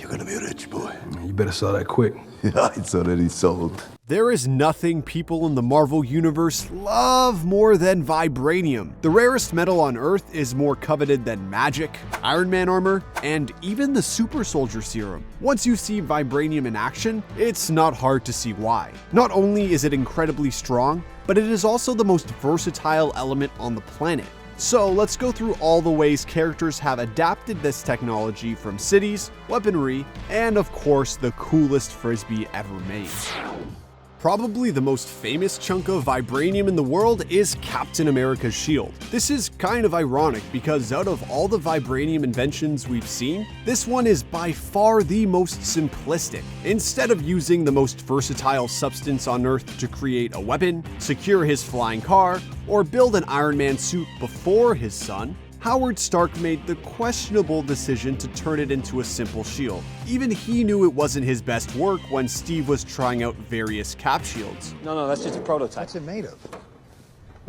You're gonna be a rich boy. You better sell that quick. It's already sold. There is nothing people in the Marvel Universe love more than Vibranium. The rarest metal on Earth is more coveted than magic, Iron Man armor, and even the Super Soldier Serum. Once you see Vibranium in action, it's not hard to see why. Not only is it incredibly strong, but it is also the most versatile element on the planet. So let's go through all the ways characters have adapted this technology from cities, weaponry, and of course the coolest frisbee ever made. Probably the most famous chunk of Vibranium in the world is Captain America's shield. This is kind of ironic because out of all the Vibranium inventions we've seen, this one is by far the most simplistic. Instead of using the most versatile substance on Earth to create a weapon, secure his flying car, or build an Iron Man suit before his son, Howard Stark made the questionable decision to turn it into a simple shield. Even he knew it wasn't his best work when Steve was trying out various cap shields. No, that's just a prototype. What's it made of?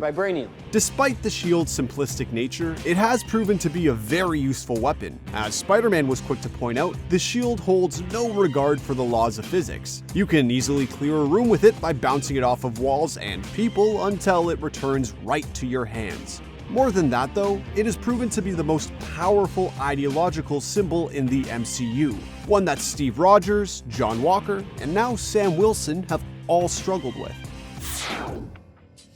Vibranium. Despite the shield's simplistic nature, it has proven to be a very useful weapon. As Spider-Man was quick to point out, the shield holds no regard for the laws of physics. You can easily clear a room with it by bouncing it off of walls and people until it returns right to your hands. More than that though, it has proven to be the most powerful ideological symbol in the MCU, one that Steve Rogers, John Walker, and now Sam Wilson have all struggled with.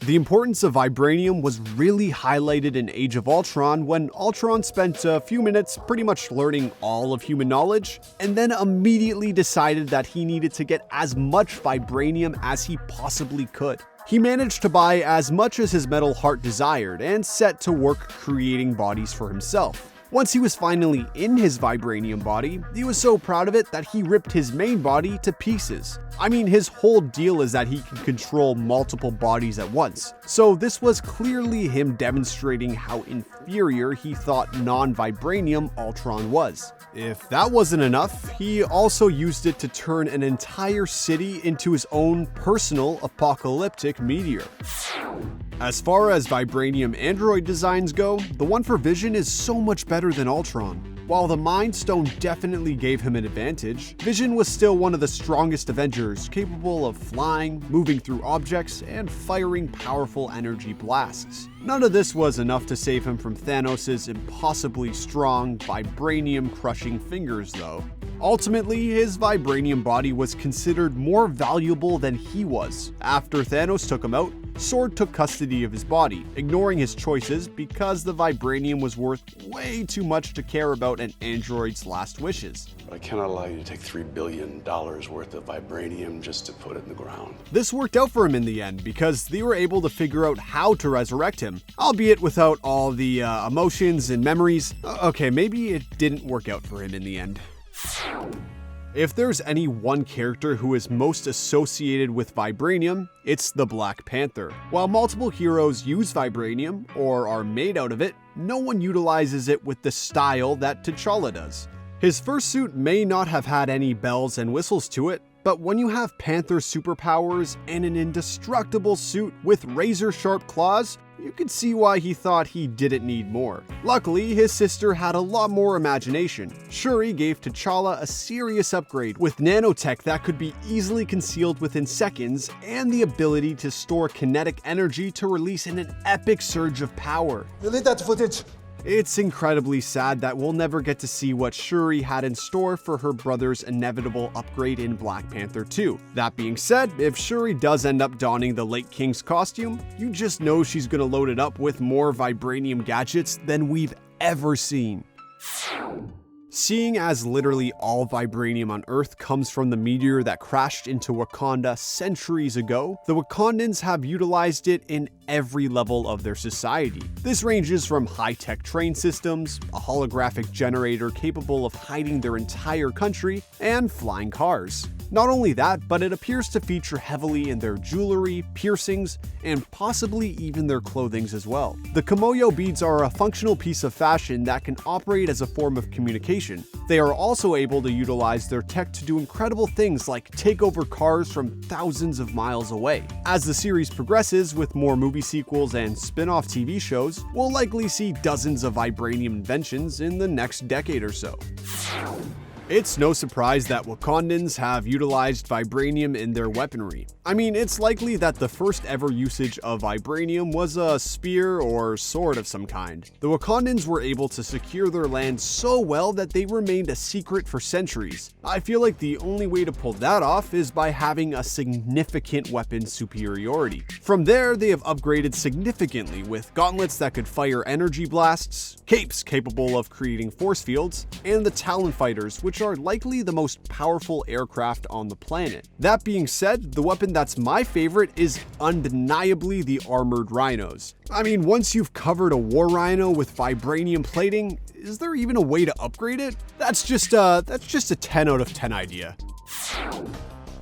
The importance of Vibranium was really highlighted in Age of Ultron when Ultron spent a few minutes pretty much learning all of human knowledge, and then immediately decided that he needed to get as much Vibranium as he possibly could. He managed to buy as much as his metal heart desired and set to work creating bodies for himself. Once he was finally in his Vibranium body, he was so proud of it that he ripped his main body to pieces. I mean, his whole deal is that he can control multiple bodies at once, so this was clearly him demonstrating how inferior he thought non-Vibranium Ultron was. If that wasn't enough, he also used it to turn an entire city into his own personal apocalyptic meteor. As far as Vibranium android designs go, the one for Vision is so much better than Ultron. While the Mind Stone definitely gave him an advantage, Vision was still one of the strongest Avengers, capable of flying, moving through objects, and firing powerful energy blasts. None of this was enough to save him from Thanos' impossibly strong, vibranium-crushing fingers though. Ultimately, his Vibranium body was considered more valuable than he was. After Thanos took him out, Sword took custody of his body, ignoring his choices because the Vibranium was worth way too much to care about an android's last wishes. I cannot allow you to take $3 billion worth of Vibranium just to put it in the ground. This worked out for him in the end because they were able to figure out how to resurrect him, albeit without all the emotions and memories. Okay, maybe it didn't work out for him in the end. If there's any one character who is most associated with Vibranium, it's the Black Panther. While multiple heroes use Vibranium, or are made out of it, no one utilizes it with the style that T'Challa does. His first suit may not have had any bells and whistles to it, but when you have Panther's superpowers and an indestructible suit with razor-sharp claws, you could see why he thought he didn't need more. Luckily, his sister had a lot more imagination. Shuri gave T'Challa a serious upgrade with nanotech that could be easily concealed within seconds and the ability to store kinetic energy to release in an epic surge of power. Delete that footage. It's incredibly sad that we'll never get to see what Shuri had in store for her brother's inevitable upgrade in Black Panther 2. That being said, if Shuri does end up donning the Late King's costume, you just know she's gonna load it up with more Vibranium gadgets than we've ever seen. Seeing as literally all Vibranium on Earth comes from the meteor that crashed into Wakanda centuries ago, the Wakandans have utilized it in every level of their society. This ranges from high-tech train systems, a holographic generator capable of hiding their entire country, and flying cars. Not only that, but it appears to feature heavily in their jewelry, piercings, and possibly even their clothings as well. The Kimoyo beads are a functional piece of fashion that can operate as a form of communication. They are also able to utilize their tech to do incredible things like take over cars from thousands of miles away. As the series progresses with more movie sequels and spin-off TV shows, we'll likely see dozens of Vibranium inventions in the next decade or so. It's no surprise that Wakandans have utilized vibranium in their weaponry. I mean, it's likely that the first ever usage of vibranium was a spear or sword of some kind. The Wakandans were able to secure their land so well that they remained a secret for centuries. I feel like the only way to pull that off is by having a significant weapon superiority. From there, they have upgraded significantly with gauntlets that could fire energy blasts, capes capable of creating force fields, and the Talon fighters, which are likely the most powerful aircraft on the planet. That being said, the weapon that's my favorite is undeniably the armored rhinos. I mean, once you've covered a war rhino with vibranium plating, is there even a way to upgrade it? That's just a 10 out of 10 idea.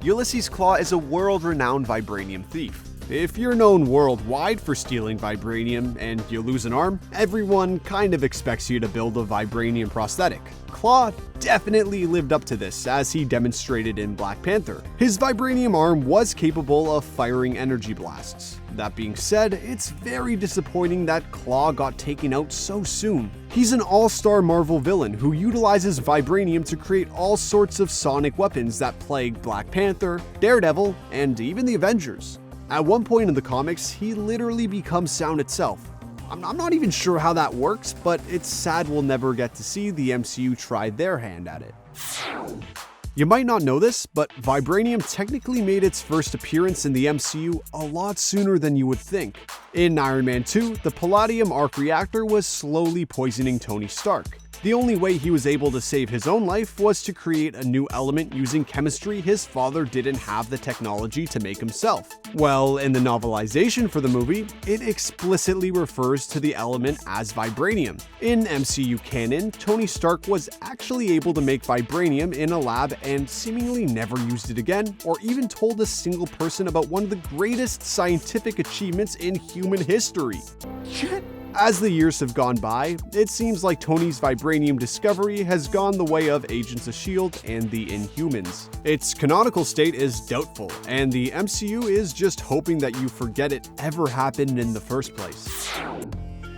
Ulysses Klaue is a world-renowned vibranium thief. If you're known worldwide for stealing vibranium and you lose an arm, everyone kind of expects you to build a vibranium prosthetic. Klaue definitely lived up to this, as he demonstrated in Black Panther. His vibranium arm was capable of firing energy blasts. That being said, it's very disappointing that Klaue got taken out so soon. He's an all-star Marvel villain who utilizes vibranium to create all sorts of sonic weapons that plagued Black Panther, Daredevil, and even the Avengers. At one point in the comics, he literally becomes sound itself. I'm not even sure how that works, but it's sad we'll never get to see the MCU try their hand at it. You might not know this, but vibranium technically made its first appearance in the MCU a lot sooner than you would think. In Iron Man 2, the palladium arc reactor was slowly poisoning Tony Stark. The only way he was able to save his own life was to create a new element using chemistry his father didn't have the technology to make himself. Well, in the novelization for the movie, it explicitly refers to the element as vibranium. In MCU canon, Tony Stark was actually able to make vibranium in a lab and seemingly never used it again, or even told a single person about one of the greatest scientific achievements in human history. Shit. As the years have gone by, it seems like Tony's vibranium discovery has gone the way of Agents of S.H.I.E.L.D. and the Inhumans. Its canonical state is doubtful, and the MCU is just hoping that you forget it ever happened in the first place.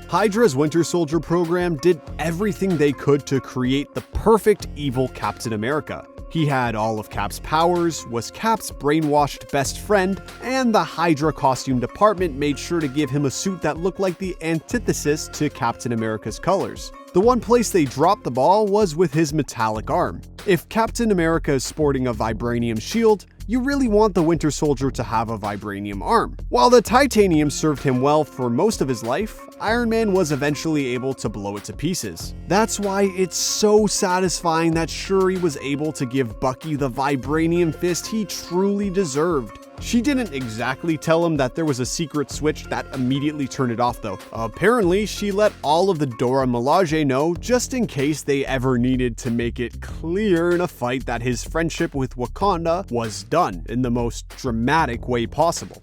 Hydra's Winter Soldier program did everything they could to create the perfect evil Captain America. He had all of Cap's powers, was Cap's brainwashed best friend, and the Hydra costume department made sure to give him a suit that looked like the antithesis to Captain America's colors. The one place they dropped the ball was with his metallic arm. If Captain America is sporting a vibranium shield, you really want the Winter Soldier to have a vibranium arm. While the titanium served him well for most of his life, Iron Man was eventually able to blow it to pieces. That's why it's so satisfying that Shuri was able to give Bucky the vibranium fist he truly deserved. She didn't exactly tell him that there was a secret switch that immediately turned it off though. Apparently, she let all of the Dora Milaje know just in case they ever needed to make it clear in a fight that his friendship with Wakanda was done in the most dramatic way possible.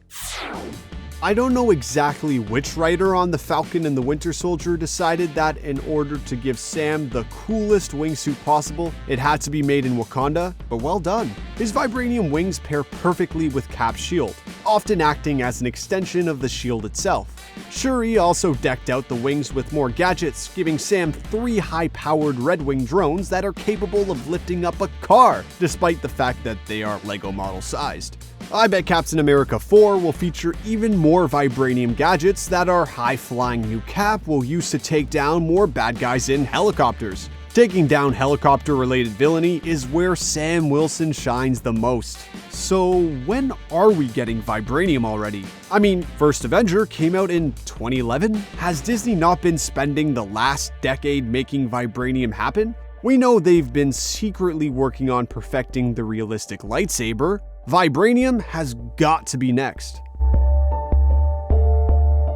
I don't know exactly which writer on The Falcon and the Winter Soldier decided that in order to give Sam the coolest wingsuit possible, it had to be made in Wakanda, but well done. His vibranium wings pair perfectly with Cap's shield, often acting as an extension of the shield itself. Shuri also decked out the wings with more gadgets, giving Sam 3 high-powered Red Wing drones that are capable of lifting up a car, despite the fact that they are Lego model sized. I bet Captain America 4 will feature even more vibranium gadgets that our high-flying new Cap will use to take down more bad guys in helicopters. Taking down helicopter-related villainy is where Sam Wilson shines the most. So when are we getting vibranium already? I mean, First Avenger came out in 2011? Has Disney not been spending the last decade making vibranium happen? We know they've been secretly working on perfecting the realistic lightsaber. Vibranium has got to be next.